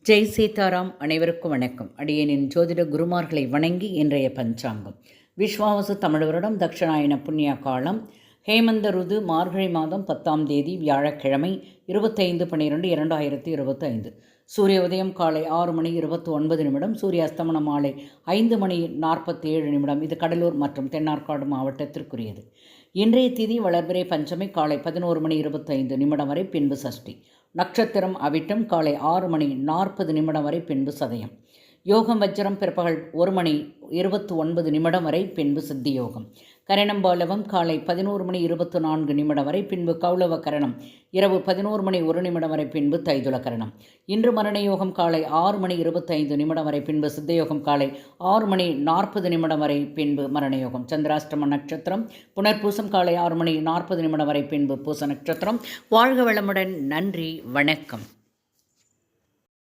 ஜெய் சீதாராம். அனைவருக்கும் வணக்கம். அடியேனின் ஜோதிட குருமார்களை வணங்கி இன்றைய பஞ்சாங்கம். விஸ்வாவசு தமிழ் வருடம் தட்சிணாயன புண்ணிய காலம் ஹேமந்த ருது மார்கழி மாதம் 10ஆம் தேதி வியாழக்கிழமை 25/12/2025. சூரிய உதயம் காலை 6:29. சூரிய அஸ்தமனம் மாலை 5:47. இது கடலூர் மற்றும் தென்னார்காடு மாவட்டத்திற்குரியது. இன்றைய திதி வளர்பிறை பஞ்சமி காலை 11:25 வரை, பின்பு சஷ்டி. நட்சத்திரம் அவிட்டம் காலை 6:40 வரை, பின்பு சதயம். யோகம் வஜ்ரம் பிற்பகல் 1:29 வரை, பின்பு சித்தி யோகம். கரணம்பாலவம் காலை 11:24 வரை, பின்பு கௌளவ கரணம் இரவு 11:01 வரை, பின்பு தைதுள கரணம். இன்று மரண யோகம் காலை 6:25 வரை, பின்பு சித்தயோகம் காலை 6:40 வரை, பின்பு மரண யோகம். சந்திராஷ்டம நட்சத்திரம் புனர்பூசம் காலை 6:40 வரை, பின்பு பூச நட்சத்திரம். வாழ்க வளமுடன். நன்றி, வணக்கம்.